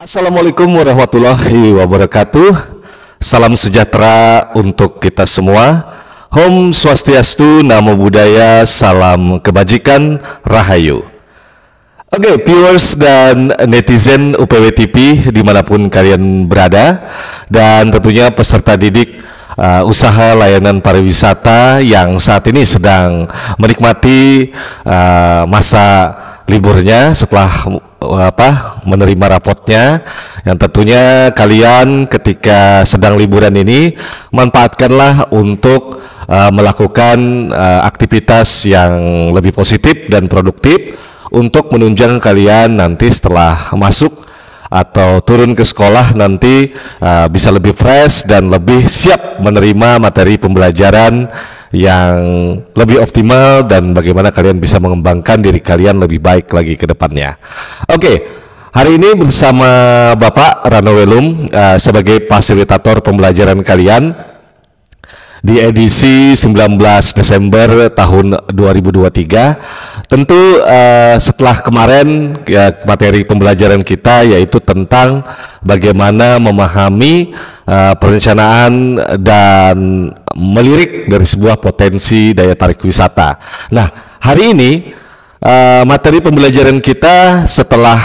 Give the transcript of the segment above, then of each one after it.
Assalamualaikum warahmatullahi wabarakatuh. Salam sejahtera untuk kita semua. Om Swastiastu, Namo Buddhaya, salam kebajikan, Rahayu. Oke, viewers dan netizen UPW TV dimanapun kalian berada, dan tentunya peserta didik usaha layanan pariwisata yang saat ini sedang menikmati masa liburnya setelah menerima rapotnya, yang tentunya kalian ketika sedang liburan ini manfaatkanlah untuk melakukan aktivitas yang lebih positif dan produktif untuk menunjang kalian nanti setelah masuk atau turun ke sekolah nanti bisa lebih fresh dan lebih siap menerima materi pembelajaran yang lebih optimal, dan bagaimana kalian bisa mengembangkan diri kalian lebih baik lagi ke depannya. Oke, hari ini bersama Bapak Rano Welum sebagai fasilitator pembelajaran kalian di edisi 19 Desember tahun 2023. Tentu setelah kemarin ya, materi pembelajaran kita yaitu tentang bagaimana memahami perencanaan dan melirik dari sebuah potensi daya tarik wisata. Nah, hari ini materi pembelajaran kita setelah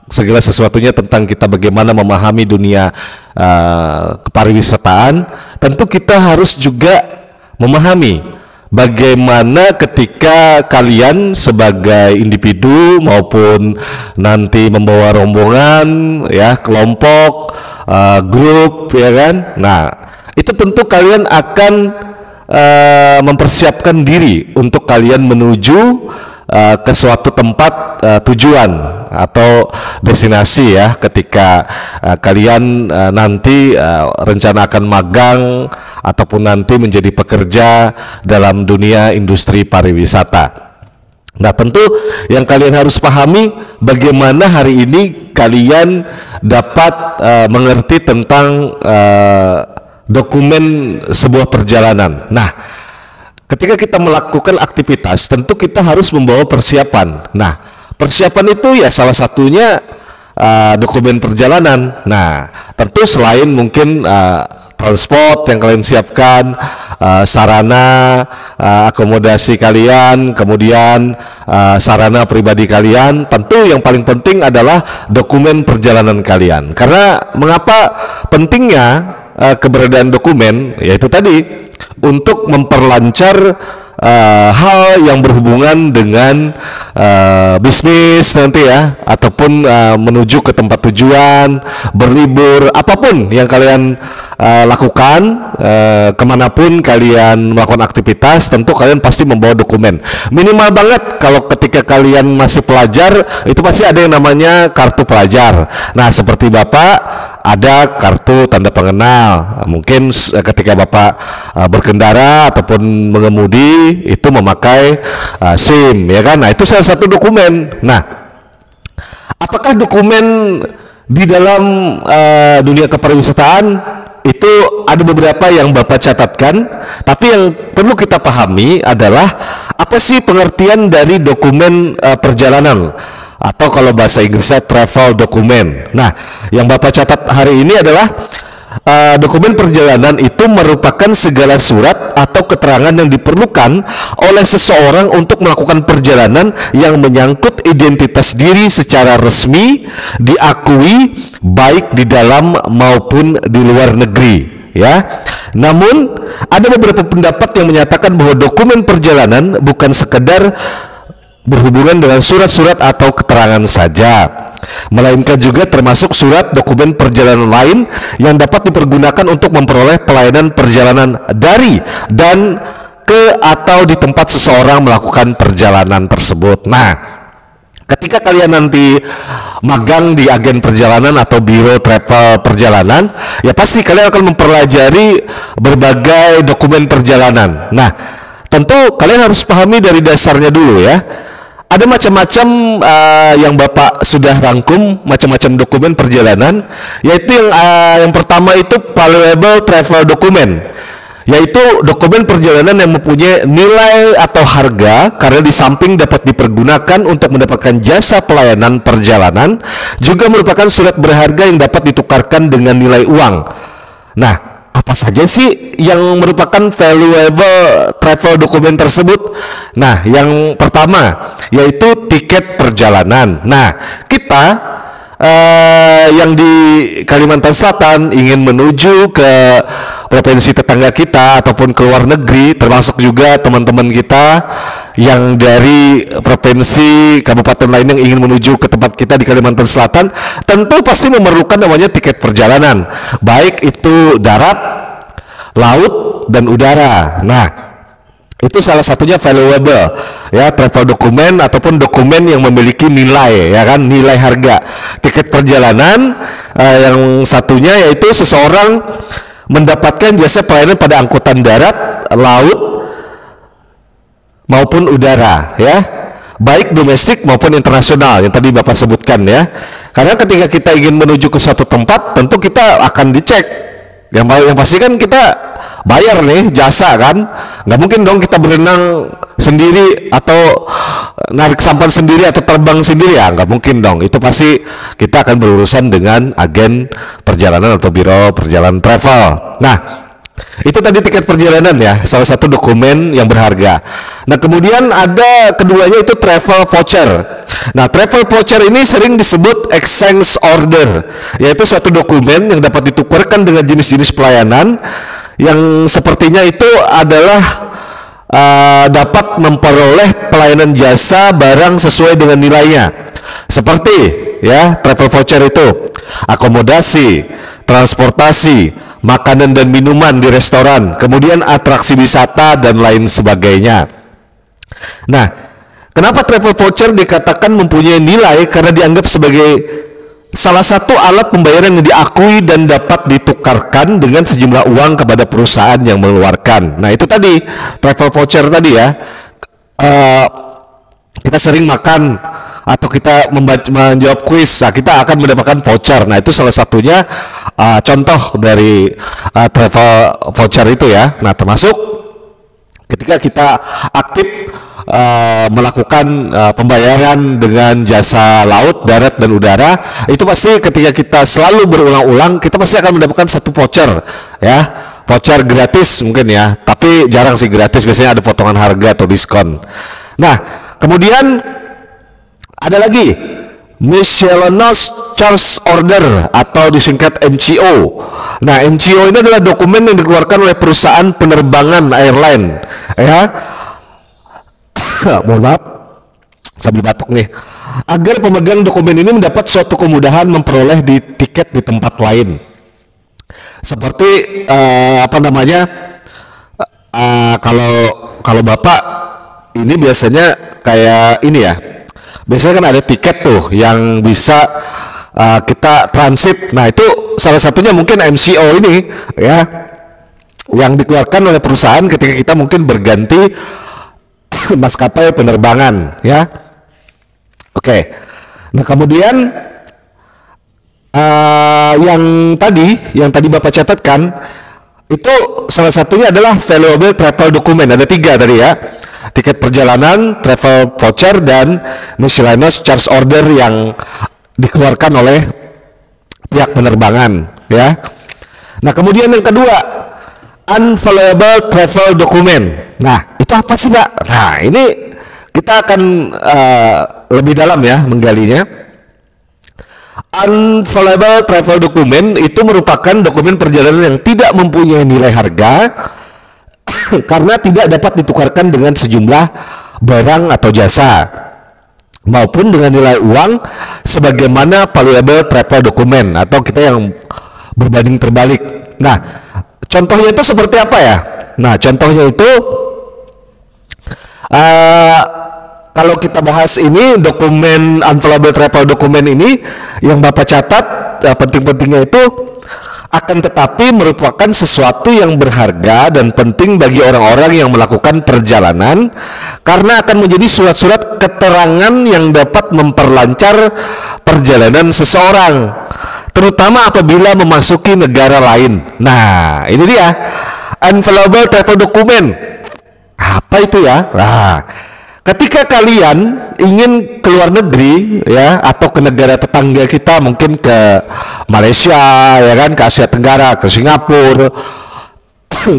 segala sesuatunya tentang kita bagaimana memahami dunia kepariwisataan, tentu kita harus juga memahami bagaimana ketika kalian sebagai individu maupun nanti membawa rombongan ya, kelompok, grup ya kan. Nah, itu tentu kalian akan mempersiapkan diri untuk kalian menuju ke suatu tempat tujuan atau destinasi ya, ketika kalian nanti rencana akan magang ataupun nanti menjadi pekerja dalam dunia industri pariwisata. Nah, tentu yang kalian harus pahami bagaimana hari ini kalian dapat mengerti tentang dokumen sebuah perjalanan. Nah, ketika kita melakukan aktivitas, tentu kita harus membawa persiapan. Nah, persiapan itu ya salah satunya dokumen perjalanan. Nah, tentu selain mungkin transport yang kalian siapkan, sarana akomodasi kalian, kemudian sarana pribadi kalian, tentu yang paling penting adalah dokumen perjalanan kalian. Karena mengapa pentingnya keberadaan dokumen, yaitu tadi untuk memperlancar hal yang berhubungan dengan bisnis nanti ya, ataupun menuju ke tempat tujuan, berlibur, apapun yang kalian lakukan, kemanapun kalian melakukan aktivitas, tentu kalian pasti membawa dokumen. Minimal banget kalau ketika kalian masih pelajar, itu pasti ada yang namanya kartu pelajar. Nah, seperti Bapak ada kartu tanda pengenal, mungkin ketika Bapak berkendara ataupun mengemudi itu memakai SIM ya kan. Nah, itu salah satu dokumen. Nah, apakah dokumen di dalam dunia kepariwisataan itu ada beberapa yang Bapak catatkan, tapi yang perlu kita pahami adalah apa sih pengertian dari dokumen perjalanan, atau kalau bahasa Inggrisnya travel document. Nah, yang Bapak catat hari ini adalah dokumen perjalanan itu merupakan segala surat atau keterangan yang diperlukan oleh seseorang untuk melakukan perjalanan yang menyangkut identitas diri secara resmi, diakui baik di dalam maupun di luar negeri ya. Namun ada beberapa pendapat yang menyatakan bahwa dokumen perjalanan bukan sekedar berhubungan dengan surat-surat atau keterangan saja, melainkan juga termasuk surat dokumen perjalanan lain yang dapat dipergunakan untuk memperoleh pelayanan perjalanan dari dan ke atau di tempat seseorang melakukan perjalanan tersebut. Nah, ketika kalian nanti magang di agen perjalanan atau biro travel perjalanan, ya pasti kalian akan mempelajari berbagai dokumen perjalanan. Nah, tentu kalian harus pahami dari dasarnya dulu ya. Ada macam-macam yang Bapak sudah rangkum, macam-macam dokumen perjalanan, yaitu yang pertama itu valuable travel document, yaitu dokumen perjalanan yang mempunyai nilai atau harga karena di samping dapat dipergunakan untuk mendapatkan jasa pelayanan perjalanan, juga merupakan surat berharga yang dapat ditukarkan dengan nilai uang. Nah, apa saja sih yang merupakan valuable travel dokumen tersebut? Nah, yang pertama yaitu tiket perjalanan. Nah, kita yang di Kalimantan Selatan ingin menuju ke provinsi tetangga kita ataupun ke luar negeri, termasuk juga teman-teman kita yang dari provinsi kabupaten lain yang ingin menuju ke tempat kita di Kalimantan Selatan, tentu pasti memerlukan namanya tiket perjalanan, baik itu darat, laut, dan udara. Nah, itu salah satunya valuable ya, travel dokumen ataupun dokumen yang memiliki nilai, ya kan, nilai harga. Tiket perjalanan yang satunya yaitu seseorang mendapatkan jasa pelayanan pada angkutan darat, laut maupun udara, ya, baik domestik maupun internasional yang tadi Bapak sebutkan, ya. Karena ketika kita ingin menuju ke suatu tempat, tentu kita akan dicek. Yang pasti kan kita bayar nih jasa kan, nggak mungkin dong kita berenang sendiri atau narik sampan sendiri atau terbang sendiri, ya nggak mungkin dong. Itu pasti kita akan berurusan dengan agen perjalanan atau biro perjalanan travel. Nah, itu tadi tiket perjalanan ya, salah satu dokumen yang berharga. Nah, kemudian ada keduanya itu travel voucher. Nah, travel voucher ini sering disebut exchange order, yaitu suatu dokumen yang dapat ditukarkan dengan jenis-jenis pelayanan yang sepertinya itu adalah dapat memperoleh pelayanan jasa barang sesuai dengan nilainya. Seperti ya, travel voucher itu akomodasi, transportasi, makanan dan minuman di restoran, kemudian atraksi wisata dan lain sebagainya. Nah, kenapa travel voucher dikatakan mempunyai nilai? Karena dianggap sebagai salah satu alat pembayaran yang diakui dan dapat ditukarkan dengan sejumlah uang kepada perusahaan yang mengeluarkan. Nah, itu tadi travel voucher tadi ya. Kita sering makan atau kita menjawab kuis, nah kita akan mendapatkan voucher. Nah, itu salah satunya contoh dari travel voucher itu ya. Nah, termasuk ketika kita aktif melakukan pembayaran dengan jasa laut, darat, dan udara, itu pasti ketika kita selalu berulang-ulang, kita pasti akan mendapatkan satu voucher ya, voucher gratis mungkin ya, tapi jarang sih gratis, biasanya ada potongan harga atau diskon. Nah, kemudian ada lagi miscellaneous charge order atau disingkat MCO. Nah, MCO ini adalah dokumen yang dikeluarkan oleh perusahaan penerbangan airline ya. Mohon maaf, sambil batuk nih. Agar pemegang dokumen ini mendapat suatu kemudahan memperoleh di tiket di tempat lain. Seperti apa namanya? Kalau Bapak ini biasanya kayak ini ya. Biasanya kan ada tiket tuh yang bisa kita transit. Nah, itu salah satunya mungkin MCO ini ya, yang dikeluarkan oleh perusahaan ketika kita mungkin berganti maskapai penerbangan ya. Oke. Nah, kemudian yang tadi Bapak catatkan itu salah satunya adalah valuable travel document. Ada 3 tadi ya. Tiket perjalanan, travel voucher, dan miscellaneous charge order yang dikeluarkan oleh pihak penerbangan ya. Nah, kemudian yang kedua, unvaluable travel document. Nah, itu apa sih, Pak? Nah, ini kita akan lebih dalam ya menggalinya. Unvaluable travel document itu merupakan dokumen perjalanan yang tidak mempunyai nilai harga karena tidak dapat ditukarkan dengan sejumlah barang atau jasa maupun dengan nilai uang sebagaimana valuable travel document atau kita yang berbanding terbalik. Nah, contohnya itu seperti apa ya? Nah, contohnya itu kalau kita bahas ini dokumen unvaluable travel document ini yang Bapak catat penting-pentingnya itu akan tetapi merupakan sesuatu yang berharga dan penting bagi orang-orang yang melakukan perjalanan karena akan menjadi surat-surat keterangan yang dapat memperlancar perjalanan seseorang, terutama apabila memasuki negara lain. Nah, ini dia unavailable travel document. Apa itu ya? Nah, ketika kalian ingin ke luar negeri ya, atau ke negara tetangga kita, mungkin ke Malaysia ya kan, ke Asia Tenggara, ke Singapura,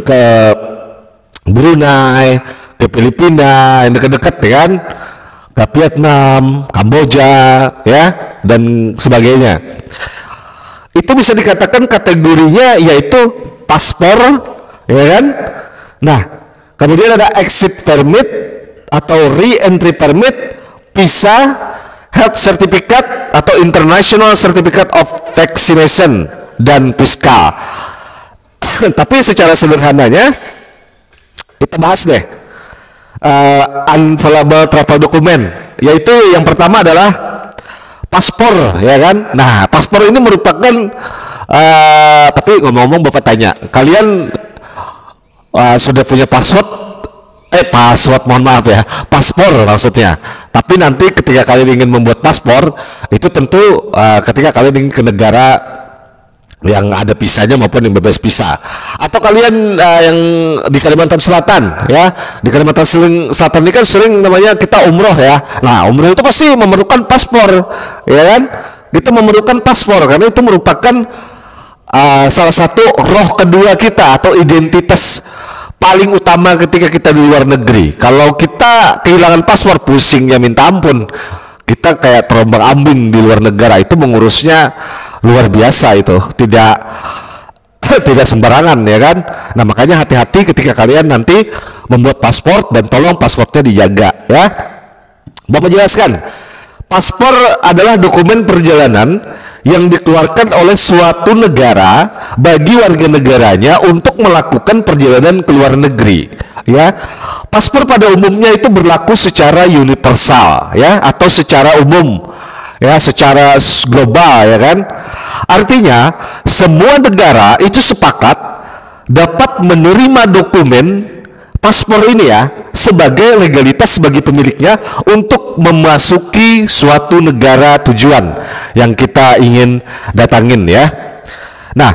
ke Brunei, ke Filipina, yang dekat-dekat ya kan, ke Vietnam, Kamboja ya, dan sebagainya. Itu bisa dikatakan kategorinya yaitu paspor ya kan. Nah, kemudian ada exit permit atau re-entry permit, visa, health certificate atau international certificate of vaccination, dan PISCA. Tapi secara sederhananya kita bahas deh unavailable travel document, yaitu yang pertama adalah paspor ya kan. Nah, paspor ini merupakan tapi ngomong-ngomong, Bapak tanya, kalian sudah punya mohon maaf ya, paspor maksudnya. Tapi nanti ketika kalian ingin membuat paspor, itu tentu ketika kalian ingin ke negara yang ada visanya maupun yang bebas visa. Atau kalian yang di Kalimantan Selatan ya, di Kalimantan Selatan ini kan sering namanya kita umroh ya. Nah, umroh itu pasti memerlukan paspor ya kan. Kita memerlukan paspor karena itu merupakan salah satu roh kedua kita atau identitas paling utama ketika kita di luar negeri. Kalau kita kehilangan paspor, pusingnya minta ampun. Kita kayak terombang-ambing di luar negara, itu mengurusnya luar biasa, itu tidak sembarangan ya kan. Nah, makanya hati-hati ketika kalian nanti membuat paspor, dan tolong paspornya dijaga ya. Bapak jelaskan, paspor adalah dokumen perjalanan yang dikeluarkan oleh suatu negara bagi warga negaranya untuk melakukan perjalanan ke luar negeri ya. Paspor pada umumnya itu berlaku secara universal ya, atau secara umum ya, secara global ya kan. Artinya semua negara itu sepakat dapat menerima dokumen paspor ini ya sebagai legalitas bagi pemiliknya untuk memasuki suatu negara tujuan yang kita ingin datangin ya. Nah,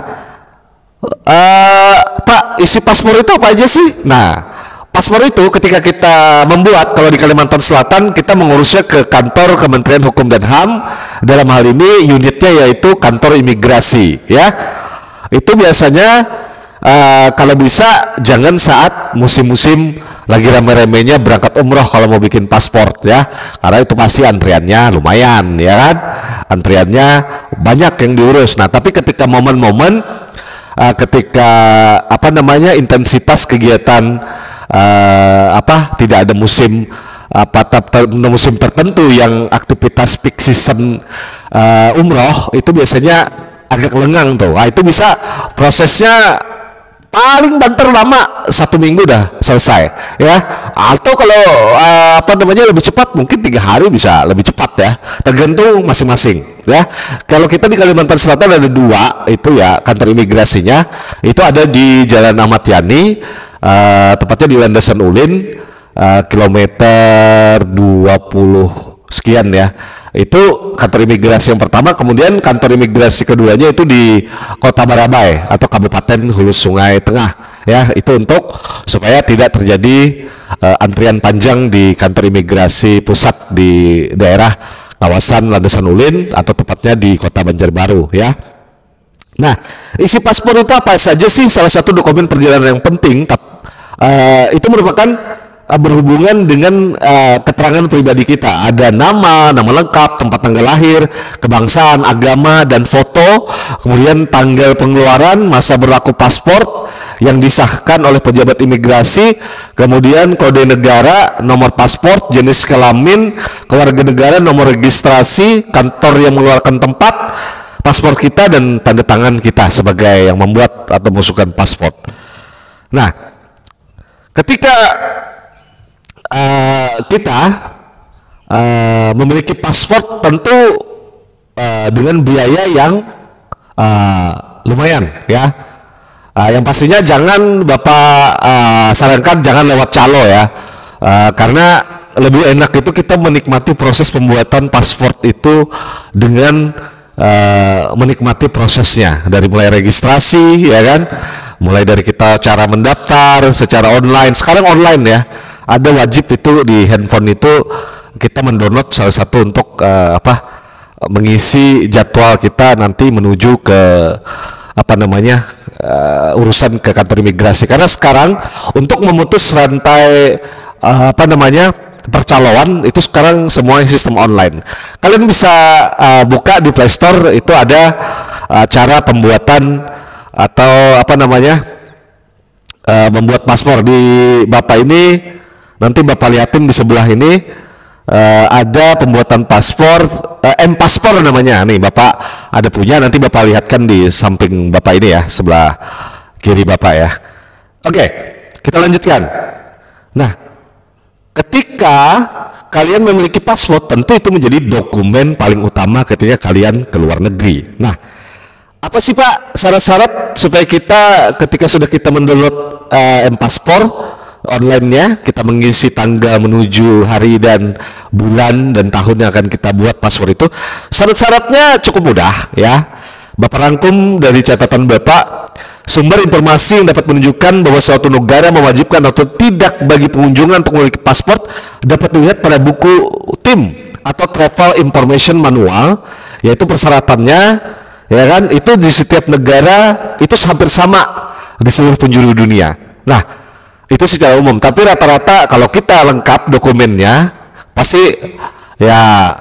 Pak, isi paspor itu apa aja sih? Nah, paspor itu ketika kita membuat, kalau di Kalimantan Selatan kita mengurusnya ke kantor Kementerian Hukum dan HAM. Dalam hal ini unitnya yaitu kantor imigrasi ya. Itu biasanya kalau bisa jangan saat musim-musim lagi rame-ramenya berangkat umroh kalau mau bikin paspor ya, karena itu pasti antriannya lumayan ya kan, antriannya banyak yang diurus. Nah, tapi ketika momen-momen ketika intensitas kegiatan tidak ada musim musim tertentu yang aktivitas peak season umroh, itu biasanya agak lengang tuh. Nah, itu bisa prosesnya paling banter lama 1 minggu udah selesai ya, atau kalau lebih cepat mungkin 3 hari bisa lebih cepat ya, tergantung masing-masing ya. Kalau kita di Kalimantan Selatan ada 2 itu ya, kantor imigrasinya itu ada di Jalan Ahmad Yani, tepatnya di Landasan Ulin, kilometer 20 sekian ya. Itu kantor imigrasi yang pertama. Kemudian kantor imigrasi keduanya itu di Kota Barabai atau Kabupaten Hulu Sungai Tengah ya. Itu untuk supaya tidak terjadi antrian panjang di kantor imigrasi pusat di daerah kawasan Landasan Ulin atau tepatnya di Kota Banjarbaru ya. Nah, isi paspor itu apa saja sih? Salah satu dokumen perjalanan yang penting itu merupakan berhubungan dengan keterangan pribadi kita. Ada nama lengkap, tempat tanggal lahir, kebangsaan, agama, dan foto. Kemudian tanggal pengeluaran, masa berlaku paspor yang disahkan oleh pejabat imigrasi, kemudian kode negara, nomor paspor, jenis kelamin, keluarga negara, nomor registrasi, kantor yang mengeluarkan tempat paspor kita, dan tanda tangan kita sebagai yang membuat atau memasukkan paspor. Nah, ketika kita memiliki paspor, tentu dengan biaya yang lumayan ya. Yang pastinya jangan Bapak sarankan jangan lewat calo ya, karena lebih enak itu kita menikmati proses pembuatan paspor itu dengan menikmati prosesnya dari mulai registrasi ya kan, Mulai dari kita cara mendaftar secara online, sekarang online ya, ada wajib itu di handphone itu kita mendownload salah satu untuk mengisi jadwal kita nanti menuju ke urusan ke kantor imigrasi. Karena sekarang untuk memutus rantai percaloan itu sekarang semuanya sistem online. Kalian bisa buka di Play Store, itu ada cara pembuatan atau membuat paspor. Di Bapak ini nanti Bapak lihatin di sebelah ini ada pembuatan paspor, M-Paspor namanya. Nih Bapak ada punya, nanti Bapak lihatkan di samping Bapak ini ya, sebelah kiri Bapak ya. Oke, kita lanjutkan. Nah, ketika kalian memiliki paspor, tentu itu menjadi dokumen paling utama ketika kalian ke luar negeri. Nah, apa sih Pak syarat-syarat supaya kita ketika sudah kita mendownload M-Paspor online-nya, kita mengisi tanggal menuju hari dan bulan dan tahun yang akan kita buat paspor itu, syarat-syaratnya cukup mudah ya. Bapak rangkum dari catatan Bapak, sumber informasi yang dapat menunjukkan bahwa suatu negara mewajibkan atau tidak bagi pengunjung untuk memiliki paspor dapat dilihat pada buku TIM atau Travel Information Manual, yaitu persyaratannya ya kan, itu di setiap negara itu hampir sama di seluruh penjuru dunia. Nah, itu secara umum, tapi rata-rata kalau kita lengkap dokumennya pasti ya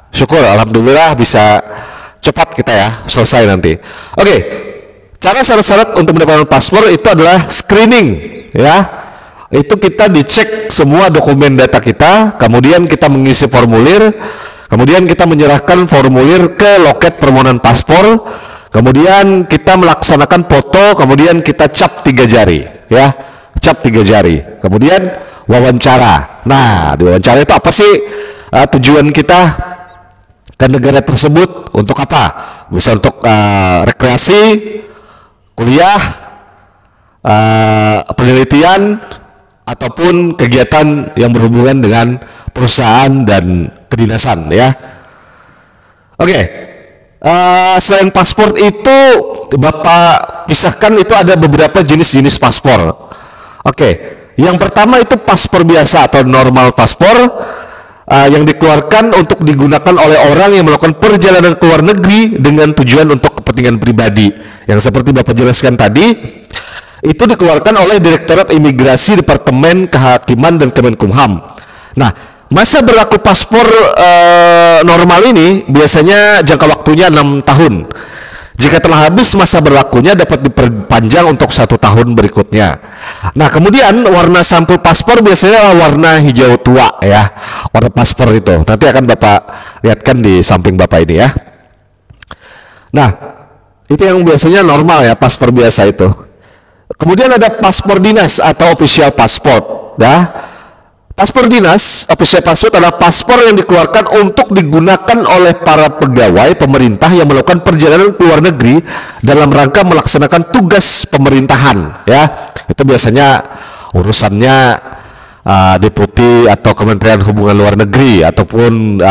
syukur, alhamdulillah bisa cepat kita ya selesai nanti. Oke, cara syarat-syarat untuk mendapatkan paspor itu adalah screening ya. Itu kita dicek semua dokumen data kita, kemudian kita mengisi formulir, kemudian kita menyerahkan formulir ke loket permohonan paspor, kemudian kita melaksanakan foto, kemudian kita cap 3 jari ya, cap 3 jari, kemudian wawancara. Nah, di wawancara itu apa sih tujuan kita ke negara tersebut, untuk apa? Bisa untuk rekreasi, kuliah, penelitian, ataupun kegiatan yang berhubungan dengan perusahaan dan kedinasan ya. Oke, selain paspor itu Bapak pisahkan, itu ada beberapa jenis-jenis paspor. Oke, yang pertama itu paspor biasa atau normal paspor, yang dikeluarkan untuk digunakan oleh orang yang melakukan perjalanan ke luar negeri dengan tujuan untuk kepentingan pribadi. Yang seperti Bapak jelaskan tadi, itu dikeluarkan oleh Direktorat Imigrasi, Departemen Kehakiman dan Kemenkumham. Nah, masa berlaku paspor normal ini biasanya jangka waktunya 6 tahun. Jika telah habis masa berlakunya dapat diperpanjang untuk 1 tahun berikutnya. Nah, kemudian warna sampul paspor biasanya warna hijau tua ya, warna paspor itu. Nanti akan Bapak lihatkan di samping Bapak ini ya. Nah, itu yang biasanya normal ya, paspor biasa itu. Kemudian ada paspor dinas atau official passport ya. Paspor dinas, official passport adalah paspor yang dikeluarkan untuk digunakan oleh para pegawai pemerintah yang melakukan perjalanan ke luar negeri dalam rangka melaksanakan tugas pemerintahan ya. Itu biasanya urusannya Deputi atau Kementerian Hubungan Luar Negeri, ataupun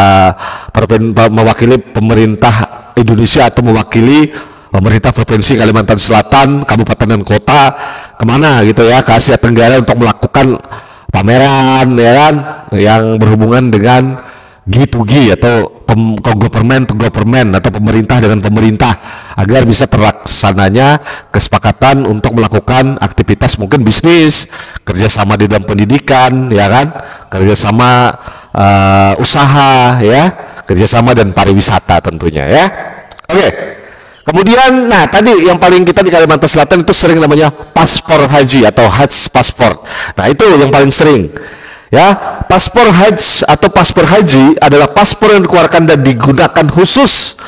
mewakili pemerintah Indonesia atau mewakili pemerintah Provinsi Kalimantan Selatan, kabupaten dan kota kemana gitu ya, ke Asia Tenggara untuk melakukan pameran ya kan, yang berhubungan dengan G2G atau government to government atau pemerintah dengan pemerintah, agar bisa terlaksananya kesepakatan untuk melakukan aktivitas mungkin bisnis, kerjasama di dalam pendidikan ya kan, kerjasama usaha ya, kerjasama dan pariwisata tentunya ya. Oke. Kemudian, nah tadi yang paling kita di Kalimantan Selatan itu sering namanya paspor haji atau Hajj Passport. Nah itu yang paling sering ya. Paspor Hajj atau paspor haji adalah paspor yang dikeluarkan dan digunakan khusus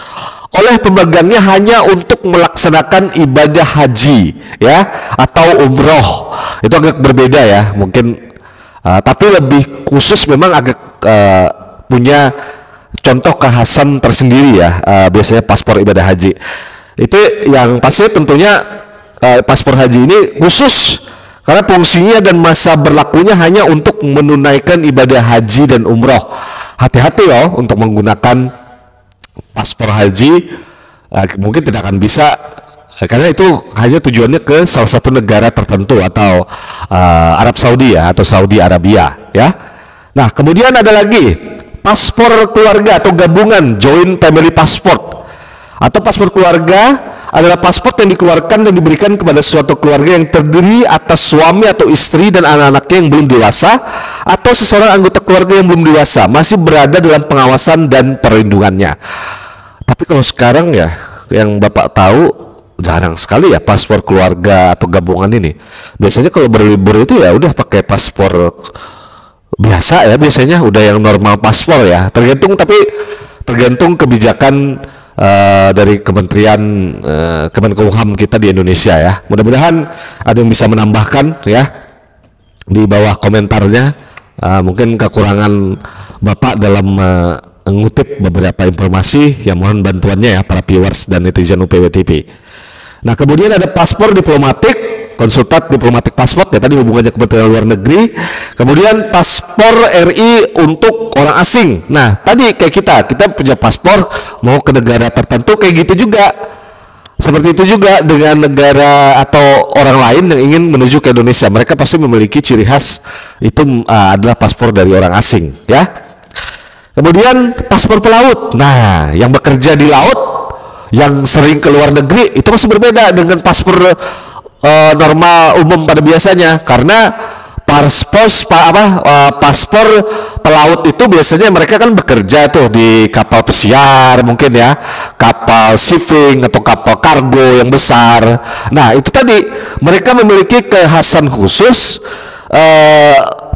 oleh pemegangnya hanya untuk melaksanakan ibadah haji ya, atau umroh. Itu agak berbeda ya mungkin, tapi lebih khusus, memang agak punya contoh kekhasan tersendiri ya. Biasanya paspor ibadah haji itu yang pasti tentunya paspor haji ini khusus karena fungsinya dan masa berlakunya hanya untuk menunaikan ibadah haji dan umroh. Hati-hati loh untuk menggunakan paspor haji, mungkin tidak akan bisa karena itu hanya tujuannya ke salah satu negara tertentu atau Arab Saudi ya, atau Saudi Arabia ya. Nah, kemudian ada lagi paspor keluarga atau gabungan, joint family passport. Atau paspor keluarga adalah paspor yang dikeluarkan dan diberikan kepada suatu keluarga yang terdiri atas suami atau istri dan anak-anaknya yang belum dewasa, atau seseorang anggota keluarga yang belum dewasa masih berada dalam pengawasan dan perlindungannya. Tapi kalau sekarang ya, yang Bapak tahu jarang sekali ya paspor keluarga atau gabungan ini. Biasanya kalau berlibur itu ya udah pakai paspor biasa ya, biasanya udah yang normal paspor ya. Tergantung kebijakan dari Kementerian Kemenkumham kita di Indonesia ya. Mudah-mudahan ada yang bisa menambahkan ya di bawah komentarnya. Mungkin kekurangan Bapak dalam mengutip beberapa informasi, yang mohon bantuannya ya para viewers dan netizen UPW TV. Nah, kemudian ada paspor diplomatik, konsultat diplomatik paspor ya, tadi hubungannya Kementerian Luar Negeri. Kemudian paspor RI untuk orang asing. Nah, tadi kayak kita punya paspor mau ke negara tertentu kayak gitu juga. Seperti itu juga dengan negara atau orang lain yang ingin menuju ke Indonesia. Mereka pasti memiliki ciri khas, itu adalah paspor dari orang asing ya. Kemudian paspor pelaut. Nah, yang bekerja di laut, yang sering ke luar negeri, itu masih berbeda dengan paspor normal umum pada biasanya, karena paspor pelaut itu biasanya mereka kan bekerja tuh di kapal pesiar mungkin ya, kapal shipping atau kapal kargo yang besar. Nah, itu tadi mereka memiliki kekhasan khusus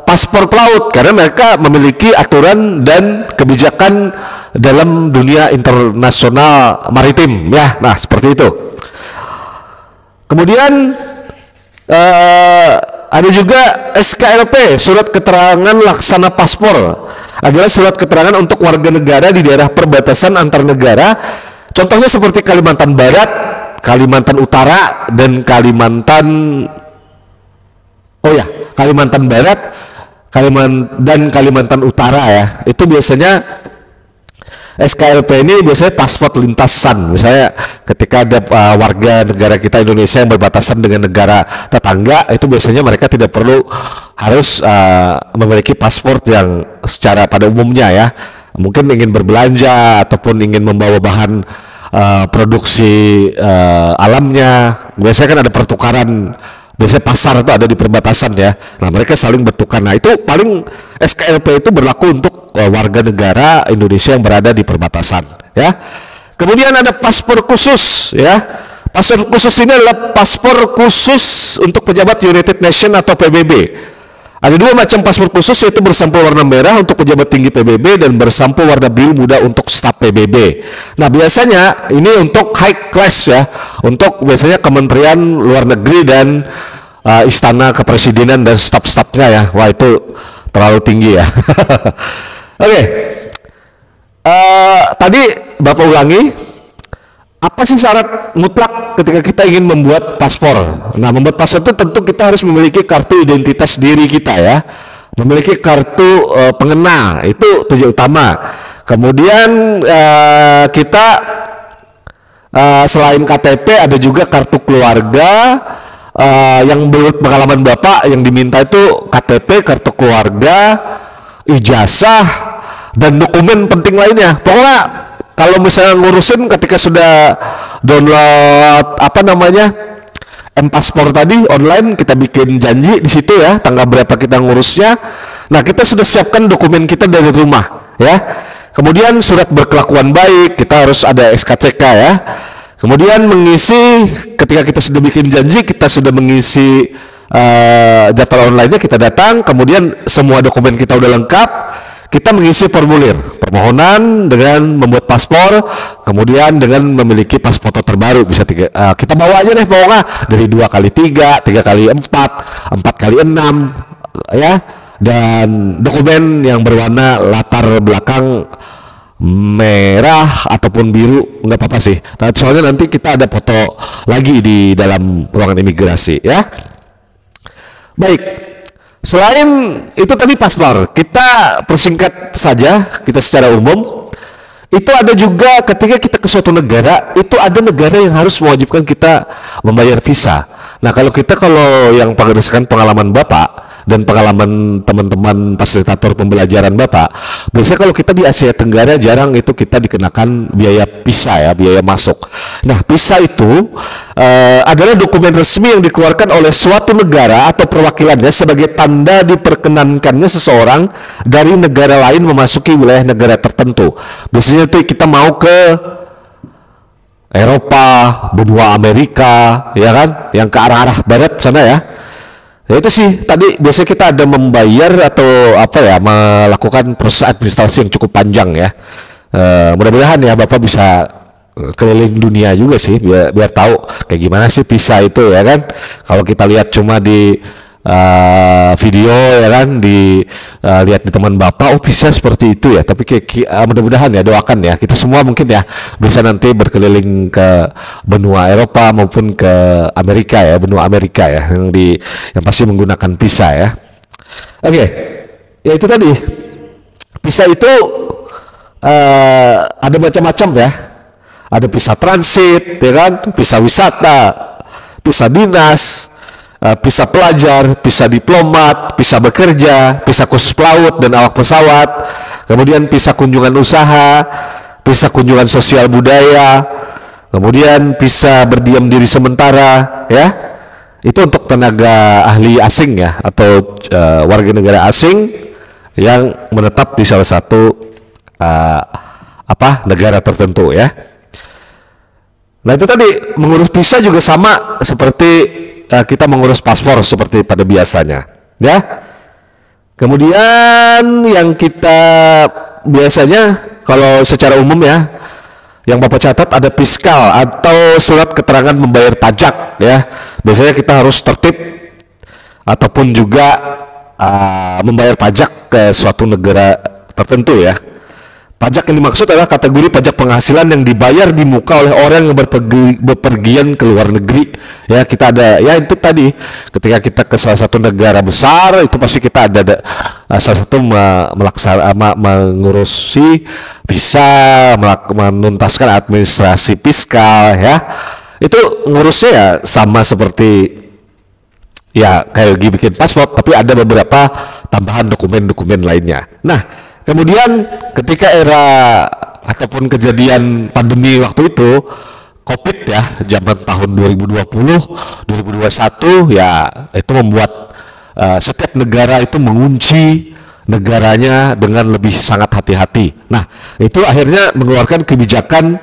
paspor pelaut karena mereka memiliki aturan dan kebijakan dalam dunia internasional maritim ya. Nah, seperti itu. Kemudian ada juga SKLP, surat keterangan laksana paspor, adalah surat keterangan untuk warga negara di daerah perbatasan antar negara. Contohnya seperti Kalimantan Barat, Kalimantan Utara, dan Kalimantan Barat, dan Kalimantan Utara ya. Itu biasanya SKLP ini biasanya paspor lintasan. Misalnya ketika ada warga negara kita Indonesia yang berbatasan dengan negara tetangga, itu biasanya mereka tidak perlu harus memiliki paspor yang secara pada umumnya ya. Mungkin ingin berbelanja ataupun ingin membawa bahan produksi alamnya. Biasanya kan ada pertukaran. Biasanya pasar itu ada di perbatasan ya. Nah, mereka saling bertukar. Nah, itu paling SKLP itu berlaku untuk warga negara Indonesia yang berada di perbatasan ya. Kemudian ada paspor khusus ya. Paspor khusus ini adalah paspor khusus untuk pejabat United Nations atau PBB. Ada dua macam paspor khusus, yaitu bersampo warna merah untuk pejabat tinggi PBB dan bersampo warna biru muda untuk staf PBB. Nah, biasanya ini untuk high class ya, untuk biasanya Kementerian Luar Negeri dan Istana Kepresidenan dan staf-stafnya ya. Wah, itu terlalu tinggi ya. Oke. Tadi Bapak ulangi, apa sih syarat mutlak ketika kita ingin membuat paspor? Nah, membuat paspor itu tentu kita harus memiliki kartu identitas diri kita ya, memiliki kartu pengenal, itu tujuan utama. Kemudian kita selain KTP ada juga kartu keluarga. Yang menurut pengalaman Bapak yang diminta itu KTP, kartu keluarga, ijazah, dan dokumen penting lainnya. Pokoknya kalau misalnya ngurusin ketika sudah download M-Paspor tadi online, kita bikin janji di situ ya, tanggal berapa kita ngurusnya. Nah, kita sudah siapkan dokumen kita dari rumah ya. Kemudian surat berkelakuan baik, kita harus ada SKCK ya. Kemudian mengisi, ketika kita sudah bikin janji, kita sudah mengisi jadwal online-nya, kita datang, kemudian semua dokumen kita udah lengkap, kita mengisi formulir permohonan dengan membuat paspor, kemudian dengan memiliki paspor terbaru. Bisa kita bawa aja deh pokoknya dari 2x3, 3x4, 4x6 ya, dan dokumen yang berwarna latar belakang merah ataupun biru nggak apa-apa sih. Nah, soalnya nanti kita ada foto lagi di dalam ruangan imigrasi ya. Baik, selain itu tadi paspor, kita persingkat saja, kita secara umum Itu ada juga ketika kita ke suatu negara, itu ada negara yang harus mewajibkan kita membayar visa. Nah, kalau yang berdasarkan pengalaman Bapak dan pengalaman teman-teman fasilitator pembelajaran Bapak, biasanya kalau kita di Asia Tenggara jarang itu kita dikenakan biaya visa ya, biaya masuk. Nah, visa itu adalah dokumen resmi yang dikeluarkan oleh suatu negara atau perwakilannya sebagai tanda diperkenankannya seseorang dari negara lain memasuki wilayah negara tertentu. Biasanya itu kita mau ke Eropa, benua Amerika, ya kan, yang ke arah-arah barat sana ya. Ya itu sih tadi biasanya kita ada membayar atau melakukan proses administrasi yang cukup panjang ya. Mudah-mudahan ya Bapak bisa keliling dunia juga sih biar tahu kayak gimana sih visa itu ya kan. Kalau kita lihat cuma di video ya kan, lihat di teman Bapak, oh bisa seperti itu ya, tapi mudah-mudahan ya, doakan ya kita semua mungkin ya bisa nanti berkeliling ke benua Eropa maupun ke Amerika ya, benua Amerika ya, yang pasti menggunakan visa ya. Oke, ya itu tadi visa itu ada macam-macam ya, ada visa transit ya kan, visa wisata, visa dinas, visa pelajar, visa diplomat, visa bekerja, visa khusus pelaut dan awak pesawat, kemudian visa kunjungan usaha, visa kunjungan sosial budaya, kemudian visa berdiam diri sementara ya, itu untuk tenaga ahli asing ya, atau warga negara asing yang menetap di salah satu negara tertentu ya. Nah itu tadi mengurus visa juga sama seperti kita mengurus paspor seperti pada biasanya ya. Kemudian yang kita biasanya kalau secara umum ya, yang Bapak catat ada fiskal atau surat keterangan membayar pajak ya. Biasanya kita harus tertib ataupun juga membayar pajak ke suatu negara tertentu ya. Pajak yang dimaksud adalah kategori pajak penghasilan yang dibayar di muka oleh orang yang berpergian ke luar negeri. Ya, kita ada ya itu tadi ketika kita ke salah satu negara besar itu pasti kita ada salah satu mengurusi visa, menuntaskan administrasi fiskal ya. Itu ngurusnya ya sama seperti ya kayak bikin paspor, tapi ada beberapa tambahan dokumen-dokumen lainnya. Nah, kemudian ketika era ataupun kejadian pandemi waktu itu, COVID ya, zaman tahun 2020, 2021 ya, itu membuat setiap negara itu mengunci negaranya dengan lebih sangat hati-hati. Nah, itu akhirnya mengeluarkan kebijakan,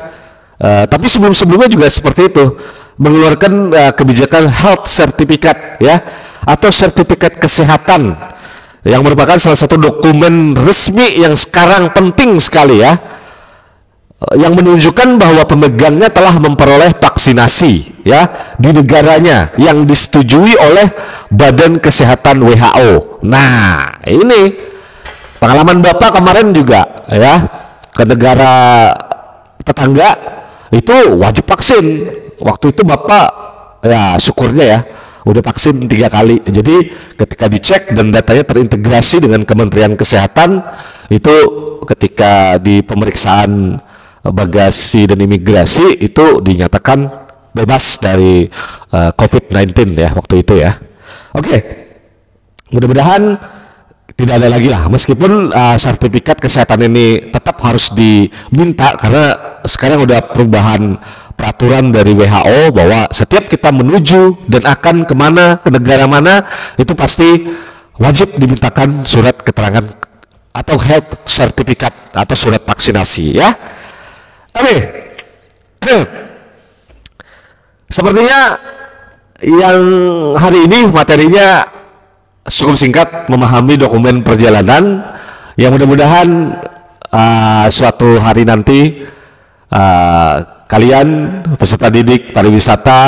tapi sebelum-sebelumnya juga seperti itu, mengeluarkan kebijakan health certificate ya, atau sertifikat kesehatan, yang merupakan salah satu dokumen resmi yang sekarang penting sekali ya, yang menunjukkan bahwa pemegangnya telah memperoleh vaksinasi ya di negaranya yang disetujui oleh Badan Kesehatan WHO. Nah, ini pengalaman Bapak kemarin juga ya, ke negara tetangga itu wajib vaksin. Waktu itu Bapak ya syukurnya ya udah vaksin 3 kali. Jadi ketika dicek dan datanya terintegrasi dengan Kementerian Kesehatan, itu ketika di pemeriksaan bagasi dan imigrasi itu dinyatakan bebas dari COVID-19 ya waktu itu ya. Oke, mudah-mudahan tidak ada lagi lah, meskipun sertifikat kesehatan ini tetap harus diminta karena sekarang udah perubahan peraturan dari WHO bahwa setiap kita menuju dan akan kemana, ke negara mana, itu pasti wajib dimintakan surat keterangan atau health certificate atau surat vaksinasi ya. Oke, sepertinya yang hari ini materinya cukup singkat, memahami dokumen perjalanan, yang mudah-mudahan suatu hari nanti kalian peserta didik pariwisata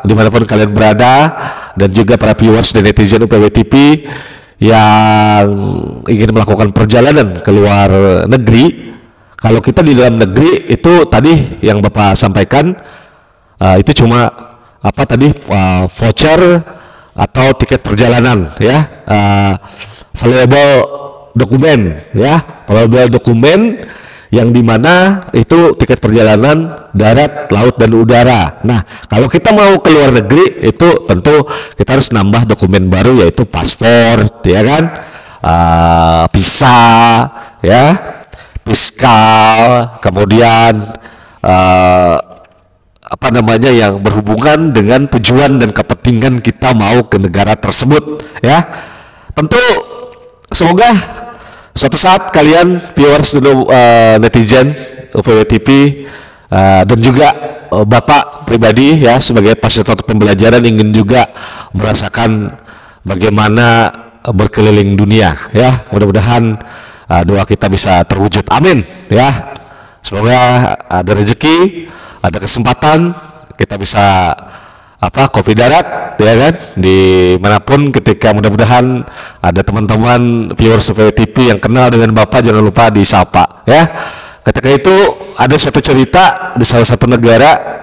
dimanapun kalian berada, dan juga para viewers dan netizen UPW TV yang ingin melakukan perjalanan ke luar negeri, kalau kita di dalam negeri itu tadi yang Bapak sampaikan itu cuma voucher atau tiket perjalanan ya, valuable dokumen ya, valuable dokumen yang dimana itu tiket perjalanan darat, laut, dan udara. Nah, kalau kita mau ke luar negeri itu tentu kita harus nambah dokumen baru, yaitu paspor, ya kan, visa, ya, fiskal, kemudian apa namanya yang berhubungan dengan tujuan dan kepentingan kita mau ke negara tersebut, ya. Tentu semoga suatu saat kalian viewers netizen UPW TV dan juga Bapak pribadi ya sebagai fasilitator pembelajaran ingin juga merasakan bagaimana berkeliling dunia, ya. Mudah-mudahan doa kita bisa terwujud, amin, ya. Semoga ada rezeki, ada kesempatan kita bisa kopi darat, ya kan, dimanapun ketika mudah-mudahan ada teman-teman viewers TV yang kenal dengan Bapak, jangan lupa disapa, ya. Ketika itu ada suatu cerita di salah satu negara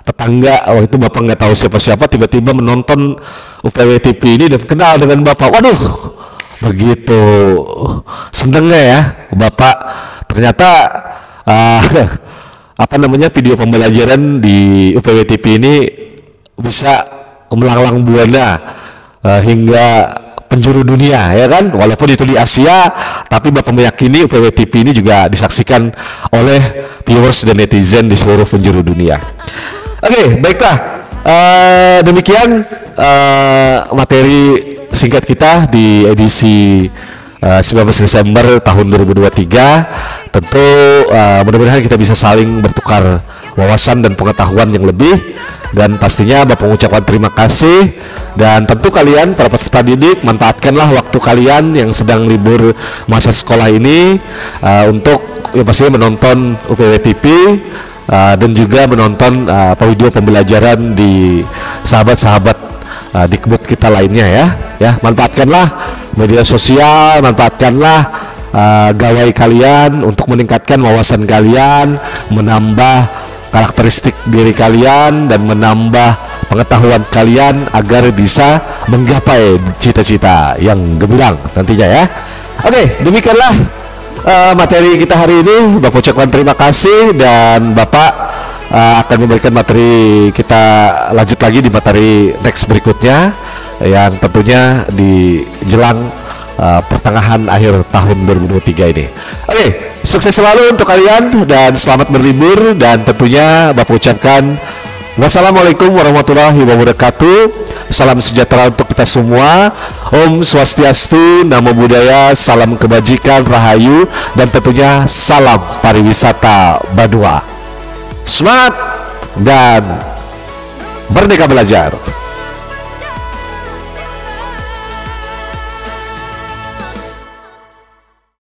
tetangga, waktu itu Bapak nggak tahu siapa-siapa, tiba-tiba menonton UPW TV ini dan kenal dengan Bapak. Waduh, begitu senengnya ya Bapak, ternyata video pembelajaran di UPW TV ini bisa melanglang buana hingga penjuru dunia, ya kan, walaupun itu di Asia, tapi Bapak meyakini UPW TV ini juga disaksikan oleh viewers dan netizen di seluruh penjuru dunia. Oke, baiklah, demikian materi singkat kita di edisi 19 Desember tahun 2023. Tentu mudah-mudahan kita bisa saling bertukar wawasan dan pengetahuan yang lebih, dan pastinya Bapak mengucapkan terima kasih. Dan tentu kalian para peserta didik manfaatkanlah waktu kalian yang sedang libur masa sekolah ini untuk ya pastinya menonton UPW TV dan juga menonton video pembelajaran di sahabat-sahabat Dikbud kita lainnya, ya. Manfaatkanlah media sosial, manfaatkanlah gawai kalian untuk meningkatkan wawasan kalian, menambah karakteristik diri kalian, dan menambah pengetahuan kalian agar bisa menggapai cita-cita yang gemilang nantinya, ya. Oke, demikianlah materi kita hari ini. Bapak ucapkan terima kasih, dan Bapak akan memberikan materi kita lanjut lagi di materi next berikutnya yang tentunya di jelang pertengahan akhir tahun 2023 ini. Oke, sukses selalu untuk kalian dan selamat berlibur, dan tentunya Bapak ucapkan wassalamualaikum warahmatullahi wabarakatuh. Salam sejahtera untuk kita semua. Om Swastiastu, Namo Buddhaya, salam kebajikan, rahayu, dan tentunya salam pariwisata Badua. Semangat dan merdeka belajar.